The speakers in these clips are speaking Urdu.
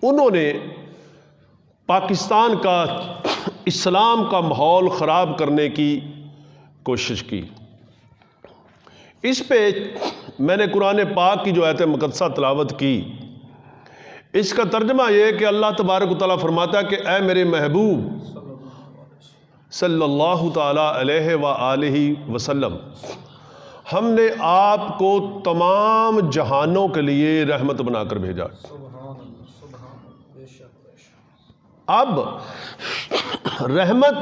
انہوں نے پاکستان کا اسلام کا ماحول خراب کرنے کی کوشش کی۔ اس پہ میں نے قرآن پاک کی جو آیت مقدسہ تلاوت کی، اس کا ترجمہ یہ ہے کہ اللہ تبارک و تعالیٰ فرماتا ہے کہ اے میرے محبوب صلی اللہ تعالیٰ علیہ وآلہ وسلم، ہم نے آپ کو تمام جہانوں کے لیے رحمت بنا کر بھیجا۔ اب رحمت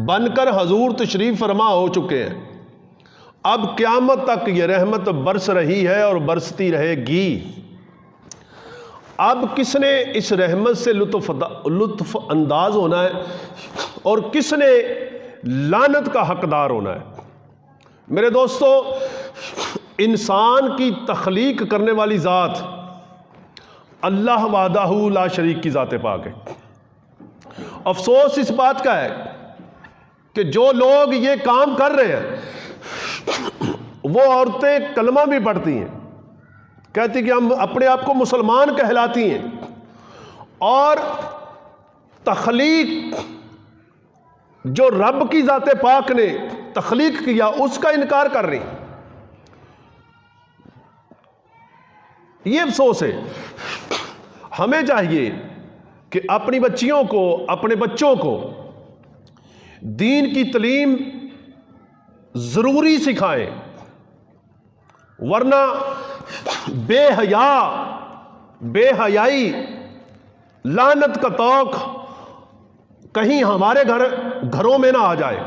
بن کر حضور تشریف فرما ہو چکے ہیں، اب قیامت تک یہ رحمت برس رہی ہے اور برستی رہے گی۔ اب کس نے اس رحمت سے لطف انداز ہونا ہے اور کس نے لعنت کا حقدار ہونا ہے؟ میرے دوستو، انسان کی تخلیق کرنے والی ذات اللہ وحدہ لا شریک کی ذات پاک ہے۔ افسوس اس بات کا ہے کہ جو لوگ یہ کام کر رہے ہیں، وہ عورتیں کلمہ بھی پڑھتی ہیں، کہتی کہ ہم اپنے آپ کو مسلمان کہلاتی ہیں، اور تخلیق جو رب کی ذات پاک نے تخلیق کیا اس کا انکار کر رہی ہیں۔ یہ افسوس ہے۔ ہمیں چاہیے کہ اپنی بچیوں کو، اپنے بچوں کو دین کی تعلیم ضروری سکھائیں، ورنہ بے حیائی، لعنت کا طوق کہیں ہمارے گھروں میں نہ آ جائے۔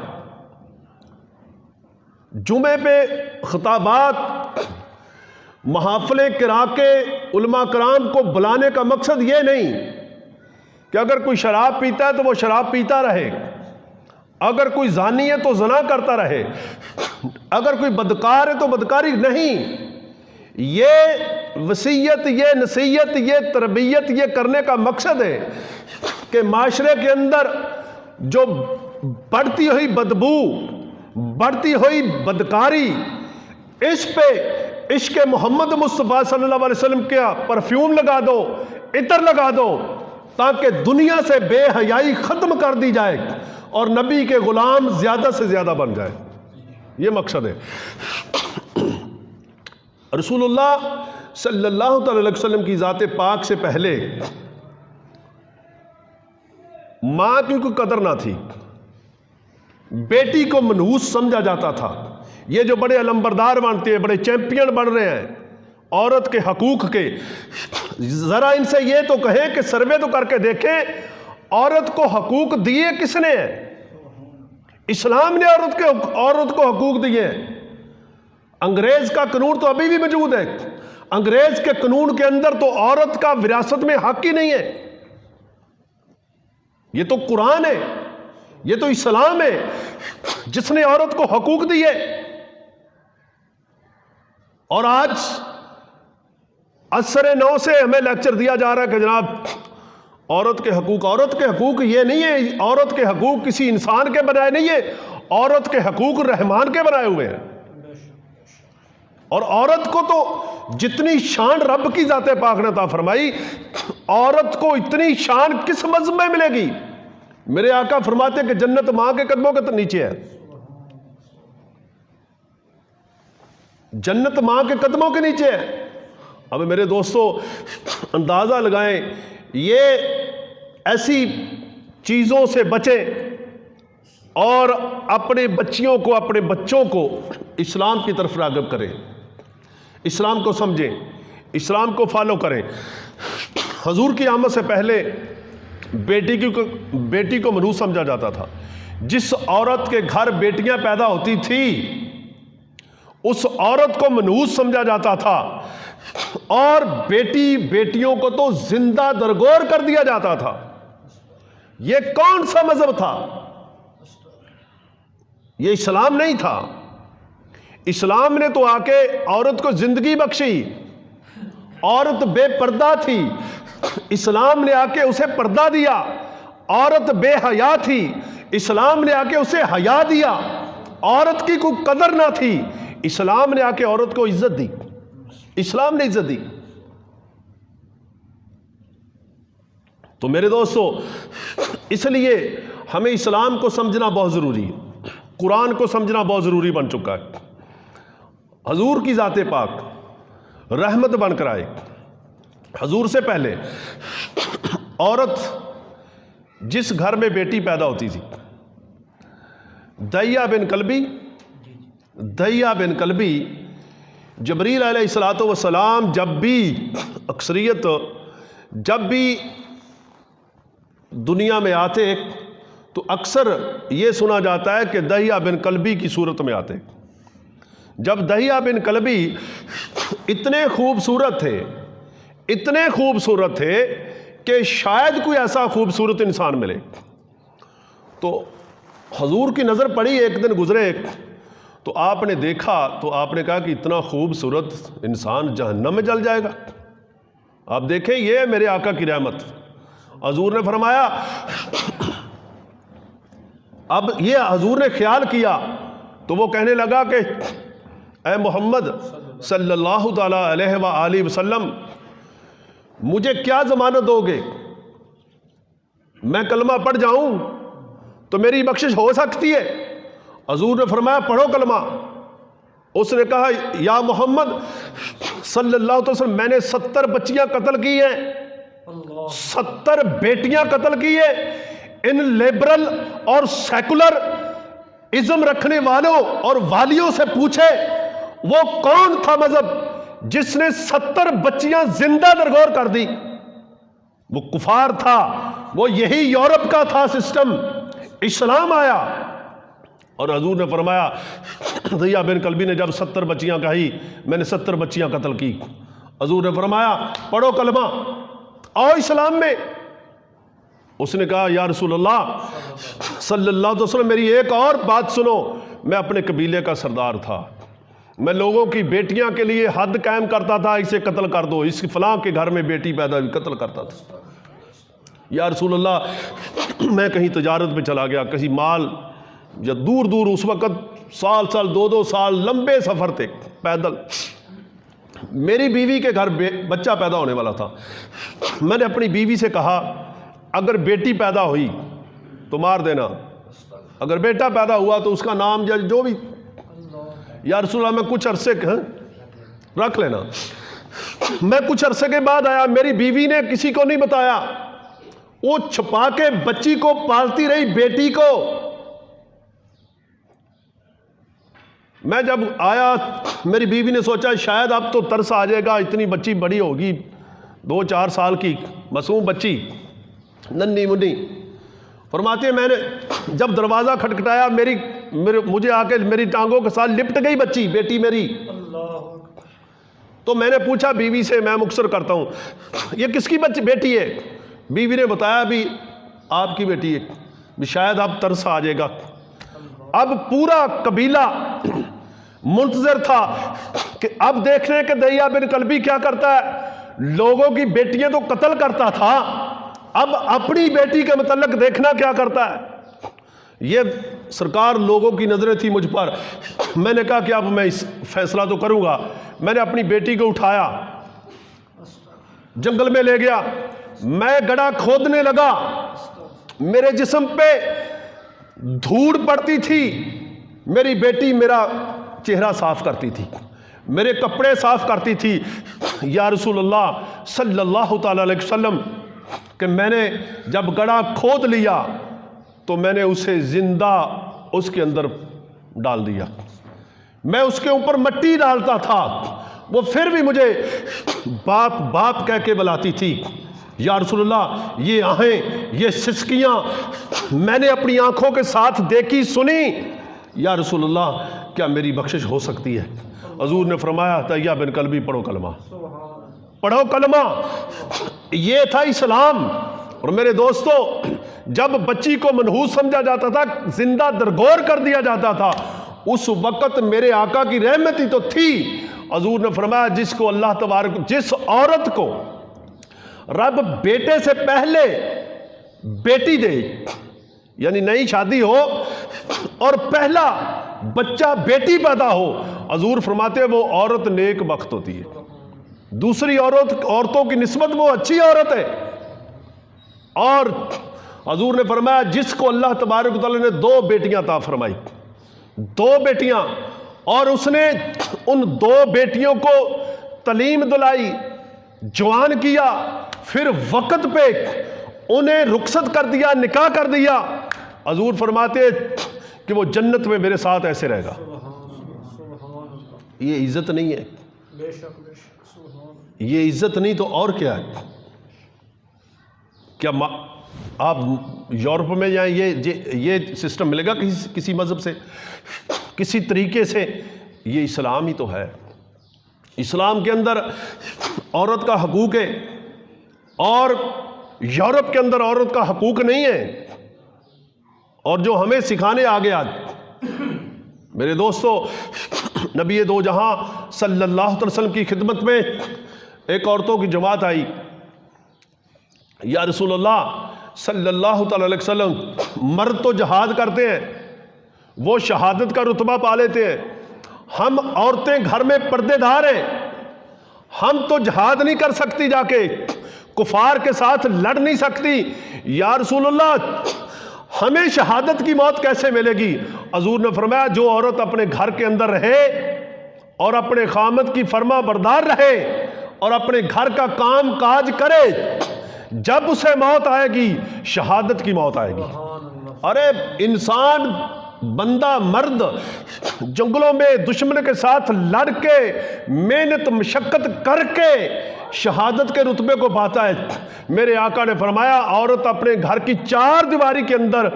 جمعے پہ خطابات، محافلیں کرا کے علماء کرام کو بلانے کا مقصد یہ نہیں کہ اگر کوئی شراب پیتا ہے تو وہ شراب پیتا رہے، اگر کوئی زانی ہے تو زنا کرتا رہے، اگر کوئی بدکار ہے تو بدکاری نہیں۔ یہ وصیت، یہ نصیحت، یہ تربیت یہ کرنے کا مقصد ہے کہ معاشرے کے اندر جو بڑھتی ہوئی بدبو، بڑھتی ہوئی بدکاری، اس پہ عشق محمد مصطفیٰ صلی اللہ علیہ وسلم کا پرفیوم لگا دو، عطر لگا دو، تاکہ دنیا سے بے حیائی ختم کر دی جائے اور نبی کے غلام زیادہ سے زیادہ بن جائے۔ یہ مقصد ہے۔ رسول اللہ صلی اللہ تعالی علیہ وسلم کی ذات پاک سے پہلے ماں کی کوئی قدر نہ تھی، بیٹی کو منحوس سمجھا جاتا تھا۔ یہ جو بڑے علمبردار بنتے ہیں، بڑے چیمپئن بن رہے ہیں عورت کے حقوق کے، ذرا ان سے یہ تو کہیں کہ سروے تو کر کے دیکھیں عورت کو حقوق دیے کس نے ہیں؟ اسلام نے عورت کو حقوق دیے ہیں۔ انگریز کا قانون تو ابھی بھی موجود ہے، انگریز کے قانون کے اندر تو عورت کا وراثت میں حق ہی نہیں ہے۔ یہ تو قرآن ہے، یہ تو اسلام ہے جس نے عورت کو حقوق دیے۔ اور آج عصر نو سے ہمیں لیکچر دیا جا رہا ہے کہ جناب عورت کے حقوق یہ نہیں ہے، عورت کے حقوق کسی انسان کے بنائے نہیں ہے، عورت کے حقوق رحمان کے بنائے ہوئے ہیں۔ اور عورت کو تو جتنی شان رب کی ذات پاک نے عطا فرمائی، عورت کو اتنی شان کس مذہب میں ملے گی؟ میرے آقا فرماتے ہیں کہ جنت ماں کے قدموں کے نیچے ہے، جنت ماں کے قدموں کے نیچے ہے۔ اب میرے دوستو اندازہ لگائیں، یہ ایسی چیزوں سے بچیں اور اپنے بچیوں کو، اپنے بچوں کو اسلام کی طرف راغب کریں، اسلام کو سمجھیں، اسلام کو فالو کریں۔ حضور کی آمد سے پہلے بیٹی کو منحوس سمجھا جاتا تھا۔ جس عورت کے گھر بیٹیاں پیدا ہوتی تھی اس عورت کو منحوس سمجھا جاتا تھا، اور بیٹیوں کو تو زندہ درگور کر دیا جاتا تھا۔ یہ کون سا مذہب تھا؟ یہ اسلام نہیں تھا۔ اسلام نے تو آ کے عورت کو زندگی بخشی، عورت بے پردہ تھی، اسلام نے آ کے اسے پردہ دیا۔ عورت بے حیا تھی، اسلام نے آ کے اسے حیا دیا۔ عورت کی کوئی قدر نہ تھی، اسلام نے آ کے عورت کو عزت دی، اسلام نے عزت دی۔ تو میرے دوستو اس لیے ہمیں اسلام کو سمجھنا بہت ضروری ہے، قرآن کو سمجھنا بہت ضروری بن چکا ہے۔ حضور کی ذات پاک رحمت بن کر آئے۔ حضور سے پہلے عورت جس گھر میں بیٹی پیدا ہوتی تھی، دحیہ بن کلبی، جبریل علیہ الصلوۃ والسلام جب بھی دنیا میں آتے تو اکثر یہ سنا جاتا ہے کہ دحیہ بن کلبی کی صورت میں آتے۔ جب دحیہ بن کلبی اتنے خوبصورت تھے کہ شاید کوئی ایسا خوبصورت انسان ملے، تو حضور کی نظر پڑی، ایک دن گزرے تو آپ نے دیکھا تو آپ نے کہا کہ اتنا خوبصورت انسان جہنم میں جل جائے گا۔ آپ دیکھیں یہ ہے میرے آقا کی رحمت۔ حضور نے فرمایا، اب یہ حضور نے خیال کیا تو وہ کہنے لگا کہ اے محمد صلی اللہ تعالی علیہ وآلہ وسلم، مجھے کیا ضمانت دو گے؟ میں کلمہ پڑھ جاؤں تو میری بخشش ہو سکتی ہے؟ حضور نے فرمایا پڑھو کلمہ۔ اس نے کہا یا محمد صلی اللہ علیہ وسلم، میں نے 70 بچیاں قتل کی ہیں، 70 بیٹیاں قتل کی ہیں۔ ان لیبرل اور سیکولر ازم رکھنے والوں اور والیوں سے پوچھے وہ کون تھا مذہب جس نے 70 بچیاں زندہ درگور کر دی؟ وہ کفار تھا، وہ یہی یورپ کا تھا سسٹم۔ اسلام آیا اور حضور نے فرمایا، دحیہ بن کلبی نے جب 70 بچیاں کہی، میں نے 70 بچیاں قتل کی۔ حضور نے فرمایا پڑھو کلمہ، آؤ اسلام میں۔ اس نے کہا یا رسول اللہ صلی اللہ علیہ وسلم، میری ایک اور بات سنو، میں اپنے قبیلے کا سردار تھا، میں لوگوں کی بیٹیاں کے لیے حد قائم کرتا تھا، اسے قتل کر دو، اس فلاں کے گھر میں بیٹی پیدا ہوئی، قتل کرتا تھا۔ یا رسول اللہ میں کہیں تجارت پہ چلا گیا، کہیں مال یا دور دور، اس وقت سال 2 سال لمبے سفر تھے پیدل، میری بیوی کے گھر بچہ پیدا ہونے والا تھا۔ میں نے اپنی بیوی سے کہا اگر بیٹی پیدا ہوئی تو مار دینا، اگر بیٹا پیدا ہوا تو اس کا نام جو بھی، یا رسول اللہ میں کچھ عرصے رکھ لینا۔ میں کچھ عرصے کے بعد آیا، میری بیوی نے کسی کو نہیں بتایا، وہ چھپا کے بچی کو پالتی رہی، بیٹی کو۔ میں جب آیا میری بیوی نے سوچا شاید اب تو ترس آ جائے گا، اتنی بچی بڑی ہوگی، 2-4 سال کی معصوم بچی، ننھی منی۔ فرماتے ہیں میں نے جب دروازہ کھٹکھٹایا، مجھے آ کے میری ٹانگوں کے ساتھ لپٹ گئی بچی، بیٹی میری۔ تو میں نے پوچھا بیوی سے، میں مختصر کرتا ہوں، یہ کس کی بیٹی ہے؟ بیوی نے بتایا بھی آپ کی بیٹی ہے، بھی شاید اب ترس آ جائے گا۔ اب پورا قبیلہ منتظر تھا کہ اب دیکھنے کہ دحیہ بن کلبی کیا کرتا ہے، لوگوں کی بیٹیاں تو قتل کرتا تھا، اب اپنی بیٹی کے متعلق دیکھنا کیا کرتا ہے۔ یہ سرکار لوگوں کی نظریں تھی مجھ پر۔ میں نے کہا کہ اب میں اس فیصلہ تو کروں گا۔ میں نے اپنی بیٹی کو اٹھایا، جنگل میں لے گیا، میں گڑھا کھودنے لگا، میرے جسم پہ دھوڑ پڑتی تھی، میری بیٹی میرا چہرہ صاف کرتی تھی، میرے کپڑے صاف کرتی تھی۔ یا رسول اللہ صلی اللہ تعالی علیہ وسلم کہ میں نے جب گڑھا کھود لیا تو میں نے اسے زندہ اس کے اندر ڈال دیا، میں اس کے اوپر مٹی ڈالتا تھا، وہ پھر بھی مجھے باپ باپ کہہ کے بلاتی تھی۔ یا رسول اللہ یہ آہیں، یہ سسکیاں میں نے اپنی آنکھوں کے ساتھ دیکھی سنی، یا رسول اللہ کیا میری بخشش ہو سکتی ہے؟ حضور نے فرمایا دحیہ بن کلبی پڑھو کلمہ، پڑھو کلمہ۔ یہ تھا اسلام۔ اور میرے دوستو جب بچی کو منحوس سمجھا جاتا تھا، زندہ درگور کر دیا جاتا تھا، اس وقت میرے آقا کی رحمت ہی تو تھی۔ حضور نے فرمایا جس کو اللہ تبارک، جس عورت کو رب بیٹے سے پہلے بیٹی دے، یعنی نئی شادی ہو اور پہلا بچہ بیٹی پیدا ہو، حضور فرماتے ہیں وہ عورت نیک بخت ہوتی ہے، دوسری عورتوں کی نسبت وہ اچھی عورت ہے۔ اور حضور نے فرمایا جس کو اللہ تبارک و تعالیٰ نے 2 بیٹیاں عطا فرمائی، 2 بیٹیاں، اور اس نے ان 2 بیٹیوں کو تعلیم دلائی، جوان کیا، پھر وقت پہ انہیں رخصت کر دیا، نکاح کر دیا، حضور فرماتے کہ وہ جنت میں میرے ساتھ ایسے رہے گا۔ یہ عزت نہیں ہے، یہ عزت نہیں تو اور کیا ہے؟ کیا آپ یورپ میں جائیں یہ سسٹم ملے گا کسی مذہب سے، کسی طریقے سے؟ یہ اسلام ہی تو ہے۔ اسلام کے اندر عورت کا حقوق ہے اور یورپ کے اندر عورت کا حقوق نہیں ہے، اور جو ہمیں سکھانے آگے آج میرے دوستو، نبی دو جہاں صلی اللہ علیہ وسلم کی خدمت میں ایک عورتوں کی جماعت آئی، یا رسول اللہ صلی اللہ تعالی علیہ وسلم، مرد تو جہاد کرتے ہیں، وہ شہادت کا رتبہ پا لیتے ہیں، ہم عورتیں گھر میں پردے دار ہیں، ہم تو جہاد نہیں کر سکتی، جا کے کفار کے ساتھ لڑ نہیں سکتی، یا رسول اللہ ہمیں شہادت کی موت کیسے ملے گی؟ حضور نے فرمایا جو عورت اپنے گھر کے اندر رہے اور اپنے خامد کی فرما بردار رہے اور اپنے گھر کا کام کاج کرے، جب اسے موت آئے گی شہادت کی موت آئے گی۔ ارے انسان، بندہ، مرد جنگلوں میں دشمن کے ساتھ لڑ کے محنت مشقت کر کے شہادت کے رتبے کو پاتا ہے۔ میرے آقا نے فرمایا عورت اپنے گھر کی 4 دیواری کے اندر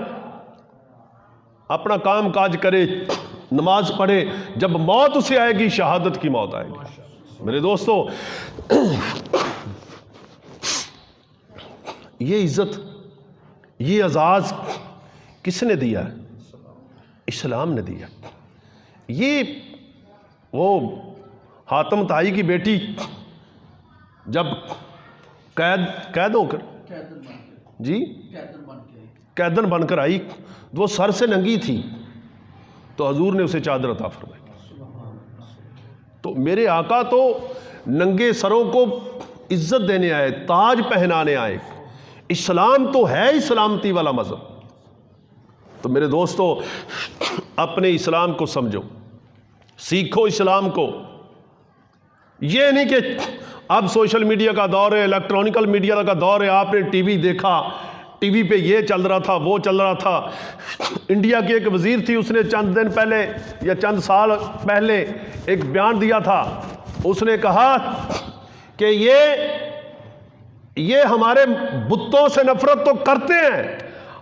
اپنا کام کاج کرے، نماز پڑھے، جب موت اسے آئے گی شہادت کی موت آئے گی۔ میرے دوستو، یہ عزت، یہ اعزاز کس نے دیا ہے؟ اسلام نے دیا۔ یہ وہ حاتم طائی کی بیٹی جب قید ہو کر قیدن بن کر آئی، وہ سر سے ننگی تھی، تو حضور نے اسے چادر عطا فرمائی۔ تو میرے آقا تو ننگے سروں کو عزت دینے آئے، تاج پہنانے آئے۔ اسلام تو ہے سلامتی والا مذہب۔ تو میرے دوستو، اپنے اسلام کو سمجھو، سیکھو اسلام کو۔ یہ نہیں کہ اب سوشل میڈیا کا دور ہے، الیکٹرانکل میڈیا کا دور ہے، آپ نے ٹی وی دیکھا، ٹی وی پہ یہ چل رہا تھا، وہ چل رہا تھا۔ انڈیا کی ایک وزیر تھی، اس نے چند دن پہلے یا چند سال پہلے ایک بیان دیا تھا، اس نے کہا کہ یہ ہمارے بتوں سے نفرت تو کرتے ہیں،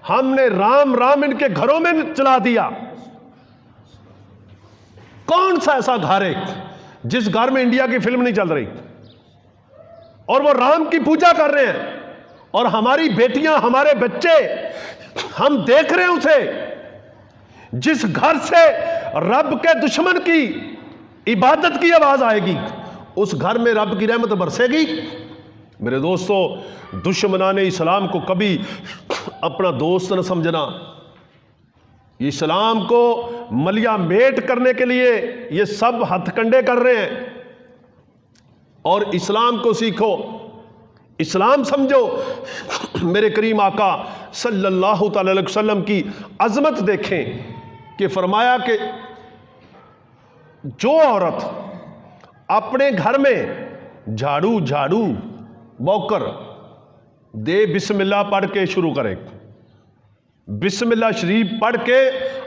ہم نے رام رام ان کے گھروں میں چلا دیا۔ کون سا ایسا گھر ہے جس گھر میں انڈیا کی فلم نہیں چل رہی اور وہ رام کی پوجا کر رہے ہیں، اور ہماری بیٹیاں، ہمارے بچے، ہم دیکھ رہے ہیں اسے۔ جس گھر سے رب کے دشمن کی عبادت کی آواز آئے گی، اس گھر میں رب کی رحمت برسے گی۔ میرے دوستو، دشمنان اسلام کو کبھی اپنا دوست نہ سمجھنا۔ یہ اسلام کو ملیا میٹ کرنے کے لیے یہ سب ہتھ کنڈے کر رہے ہیں، اور اسلام کو سیکھو، اسلام سمجھو۔ میرے کریم آقا صلی اللہ تعالی علیہ وسلم کی عظمت دیکھیں کہ فرمایا کہ جو عورت اپنے گھر میں جھاڑو بوکر دے، بسم اللہ پڑھ کے شروع کرے، بسم اللہ شریف پڑھ کے،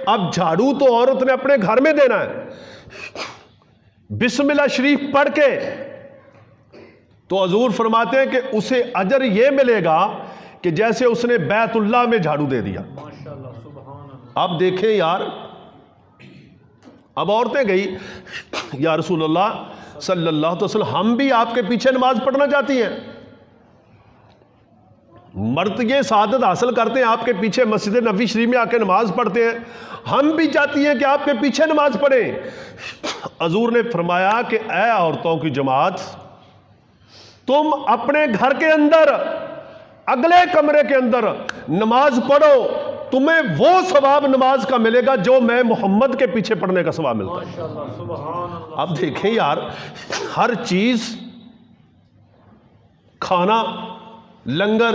اب جھاڑو تو عورت نے اپنے گھر میں دینا ہے، بسم اللہ شریف پڑھ کے، تو حضور فرماتے ہیں کہ اسے اجر یہ ملے گا کہ جیسے اس نے بیت اللہ میں جھاڑو دے دیا۔ اب دیکھیں یار، اب عورتیں گئی، یا رسول اللہ صلی اللہ علیہ وسلم ہم بھی آپ کے پیچھے نماز پڑھنا چاہتی ہیں۔ مرد یہ سعادت حاصل کرتے ہیں، آپ کے پیچھے مسجد نبوی شریف میں آ کے نماز پڑھتے ہیں، ہم بھی چاہتی ہیں کہ آپ کے پیچھے نماز پڑھیں۔ حضور نے فرمایا کہ اے عورتوں کی جماعت، تم اپنے گھر کے اندر اگلے کمرے کے اندر نماز پڑھو، تمہیں وہ ثواب نماز کا ملے گا جو میں محمد کے پیچھے پڑھنے کا ثواب ملتا ہے۔ اب دیکھیں یار، ہر چیز، کھانا، لنگر،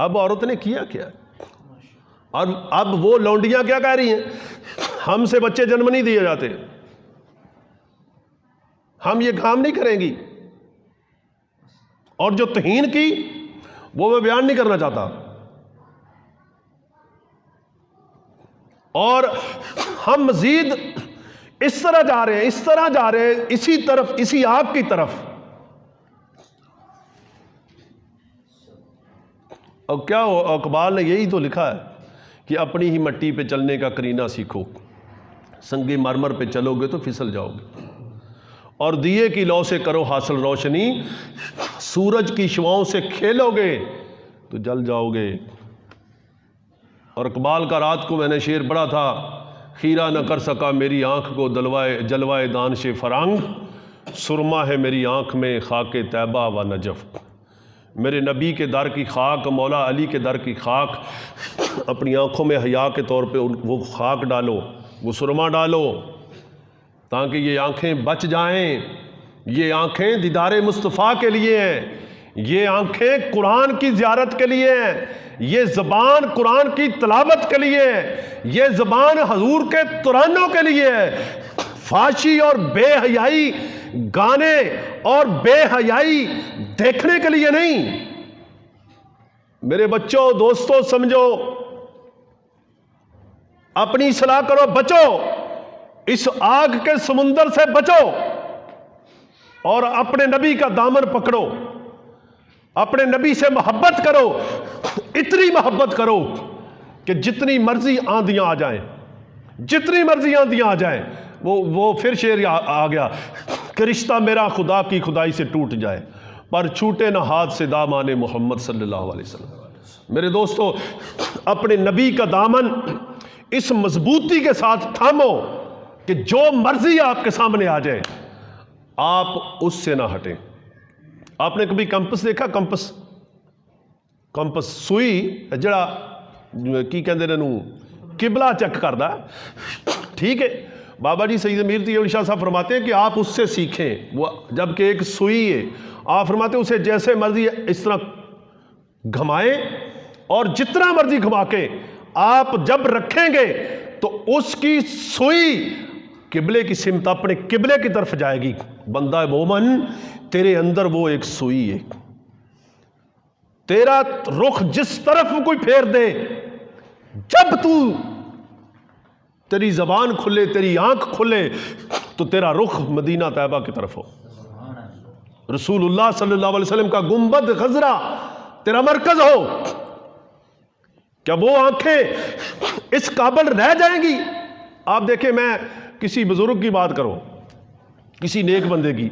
اب عورت نے کیا کیا؟ اور اب وہ لونڈیاں کیا کہہ رہی ہیں؟ ہم سے بچے جنم نہیں دیے جاتے، ہم یہ کام نہیں کریں گی. اور جو توہین کی وہ میں بیان نہیں کرنا چاہتا. اور ہم مزید اس طرح جا رہے ہیں اسی طرف، اسی آگ کی طرف. اور کیا اقبال نے یہی تو لکھا ہے کہ اپنی ہی مٹی پہ چلنے کا کرینہ سیکھو، سنگ مرمر پہ چلو گے تو پھسل جاؤ گے. اور دیے کی لو سے کرو حاصل روشنی، سورج کی شعاؤں سے کھیلو گے تو جل جاؤ گے. اور اقبال کا رات کو میں نے شعر پڑھا تھا، خیرہ نہ کر سکا میری آنکھ کو جلوائے دانش فرنگ، سرما ہے میری آنکھ میں خاک طیبہ و نجف. میرے نبی کے در کی خاک، مولا علی کے در کی خاک، اپنی آنکھوں میں حیا کے طور پہ وہ خاک ڈالو، وہ سرما ڈالو، تاکہ یہ آنکھیں بچ جائیں. یہ آنکھیں دیدار مصطفیٰ کے لیے ہیں، یہ آنکھیں قرآن کی زیارت کے لیے ہیں، یہ زبان قرآن کی تلاوت کے لیے ہے، یہ زبان حضور کے ترانوں کے لیے ہے. فحاشی اور بے حیائی گانے اور بے حیائی دیکھنے کے لیے نہیں. میرے بچوں، دوستوں، سمجھو، اپنی اصلاح کرو، بچو، اس آگ کے سمندر سے بچو، اور اپنے نبی کا دامن پکڑو، اپنے نبی سے محبت کرو، اتنی محبت کرو کہ جتنی مرضی آندیاں آ جائیں، جتنی مرضی آندیاں آ جائیں. وہ پھر شعر آ گیا کہ رشتہ میرا خدا کی خدائی سے ٹوٹ جائے پر چھوٹے نہ ہاتھ سے دامان محمد صلی اللہ علیہ وسلم. میرے دوستو، اپنے نبی کا دامن اس مضبوطی کے ساتھ تھامو کہ جو مرضی آپ کے سامنے آ جائے آپ اس سے نہ ہٹیں. آپ نے کبھی کمپس دیکھا؟ کمپس سوئی جڑا کی کہندے نے قبلہ چیک کردا، ٹھیک ہے. بابا جی سید امیر تقی علی شاہ صاحب فرماتے ہیں کہ آپ اس سے سیکھیں. وہ جبکہ ایک سوئی ہے، آپ فرماتے ہیں اسے جیسے مرضی اس طرح گھمائیں، اور جتنا مرضی گھما کے آپ جب رکھیں گے تو اس کی سوئی قبلے کی سمت، اپنے قبلے کی طرف جائے گی. بندہ مومن، تیرے اندر وہ ایک سوئی ہے، تیرا رخ جس طرف کوئی پھیر دے، جب تیری زبان کھلے، تیری آنکھ کھلے تو تیرا رخ مدینہ طیبہ کی طرف ہو. رسول اللہ صلی اللہ علیہ وسلم کا گنبد خضرا تیرا مرکز ہو. کیا وہ آنکھیں اس قابل رہ جائیں گی؟ آپ دیکھیں، میں کسی بزرگ کی بات کروں، کسی نیک بندے کی،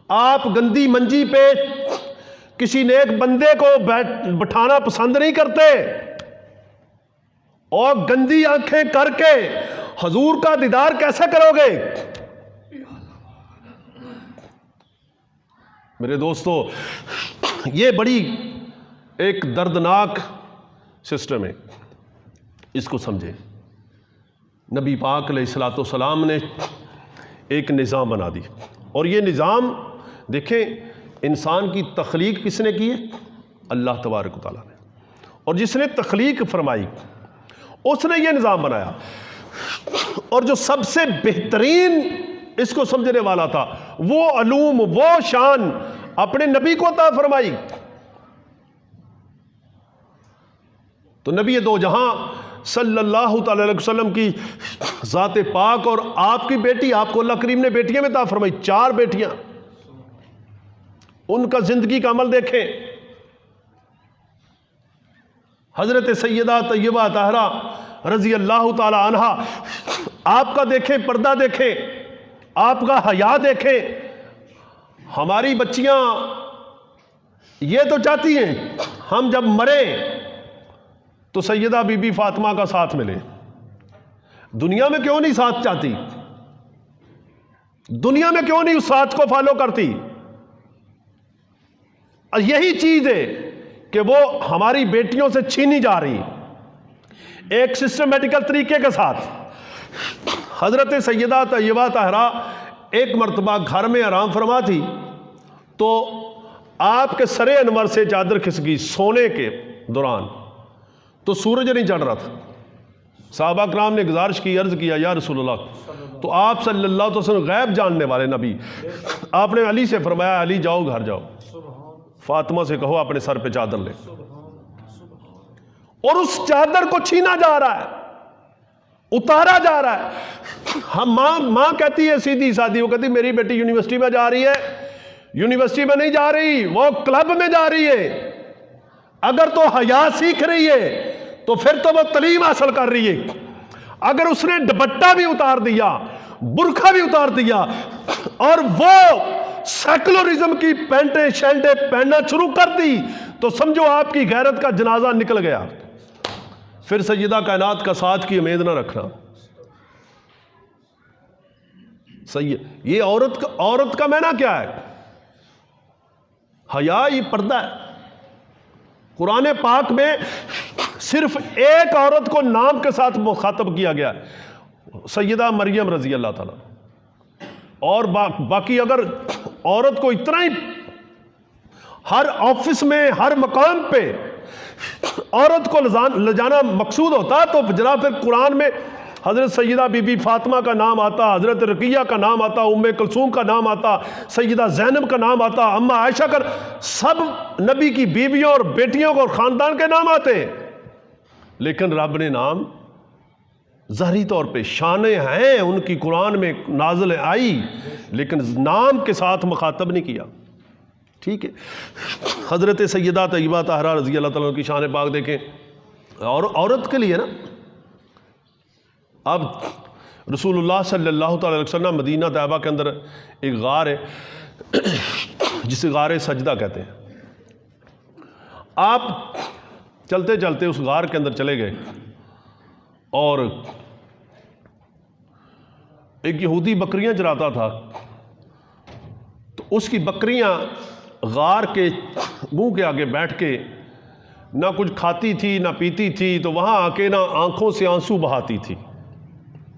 آپ گندی منجی پہ کسی نیک بندے کو بٹھانا پسند نہیں کرتے، اور گندی آنکھیں کر کے حضور کا دیدار کیسے کرو گے؟ میرے دوستو، یہ بڑی ایک دردناک سسٹم ہے، اس کو سمجھیں. نبی پاک علیہ الصلوۃ والسلام نے ایک نظام بنا دی، اور یہ نظام دیکھیں، انسان کی تخلیق کس نے کی ہے؟ اللہ تبارک و تعالیٰ نے. اور جس نے تخلیق فرمائی اس نے یہ نظام بنایا. اور جو سب سے بہترین اس کو سمجھنے والا تھا، وہ علوم، وہ شان اپنے نبی کو عطا فرمائی. تو نبی دو جہاں صلی اللہ تعالی علیہ وسلم کی ذات پاک، اور آپ کی بیٹی، آپ کو اللہ کریم نے بیٹیاں میں عطا فرمائی، 4 بیٹیاں. ان کا زندگی کا عمل دیکھیں. حضرت سیدہ طیبہ طاہرہ رضی اللہ تعالی عنہ، آپ کا دیکھیں پردہ، دیکھیں آپ کا حیا، دیکھیں. ہماری بچیاں یہ تو چاہتی ہیں ہم جب مریں تو سیدہ بی بی فاطمہ کا ساتھ ملے. دنیا میں کیوں نہیں ساتھ چاہتی؟ دنیا میں کیوں نہیں اس ساتھ کو فالو کرتی؟ یہی چیز ہے کہ وہ ہماری بیٹیوں سے چھینی جا رہی ایک سسٹمیٹیکل طریقے کے ساتھ. حضرت سیدہ طیبہ طاہرہ ایک مرتبہ گھر میں آرام فرما تھی، تو آپ کے سر انور سے چادر کھسکی سونے کے دوران تو سورج نہیں چڑھ رہا تھا. صحابہ کرام نے گزارش کی، عرض کیا یا رسول اللہ، تو آپ صلی اللہ علیہ وسلم غیب جاننے والے نبی، آپ نے علی سے فرمایا علی جاؤ گھر جاؤ، فاطمہ سے کہو اپنے سر پہ چادر لے. اور اس چادر کو چھینا جا رہا ہے، اتارا جا رہا ہے. ہم ماں کہتی ہے سیدھی سادھی، وہ کہتی میری بیٹی یونیورسٹی میں جا رہی ہے. یونیورسٹی میں نہیں جا رہی، وہ کلب میں جا رہی ہے. اگر تو حیا سیکھ رہی ہے تو پھر تو وہ تعلیم حاصل کر رہی ہے. اگر اس نے دوپٹہ بھی اتار دیا، برقع بھی اتار دیا، اور وہ سیکولرزم کی پینٹیں شینٹیں پہننا شروع کر دی، تو سمجھو آپ کی غیرت کا جنازہ نکل گیا. پھر سیدہ کائنات کا ساتھ کی امید نہ رکھنا. صحیح، یہ عورت کا معنی کیا ہے؟ حیا یہ پردہ ہے. قرآن پاک میں صرف ایک عورت کو نام کے ساتھ مخاطب کیا گیا، سیدہ مریم رضی اللہ تعالیٰ. اور باقی اگر عورت کو اتنا ہی ہر آفس میں ہر مقام پہ عورت کو لجانا مقصود ہوتا تو جناب پھر قرآن میں حضرت سیدہ بی بی فاطمہ کا نام آتا، حضرت رقیہ کا نام آتا، ام کلثوم کا نام آتا، سیدہ زینب کا نام آتا، اماں عائشہ کا، سب نبی کی بیویوں اور بیٹیوں کو اور خاندان کے نام آتے. لیکن رب نے نام ظاہری طور پہ شانیں ہیں ان کی قرآن میں نازل آئی، لیکن نام کے ساتھ مخاطب نہیں کیا. ٹھیک ہے. حضرت سیدہ طیبہ طاہرہ رضی اللہ تعالیٰ کی شان پاک دیکھیں، اور عورت کے لیے نا، اب رسول اللہ صلی اللہ تعالی وسلم مدینہ طیبہ کے اندر ایک غار ہے جسے غار سجدہ کہتے ہیں. آپ چلتے چلتے اس غار کے اندر چلے گئے، اور ایک یہودی بکریاں چراتا تھا، تو اس کی بکریاں غار کے منہ کے آگے بیٹھ کے نہ کچھ کھاتی تھی نہ پیتی تھی، تو وہاں آ کے نہ آنکھوں سے آنسو بہاتی تھی.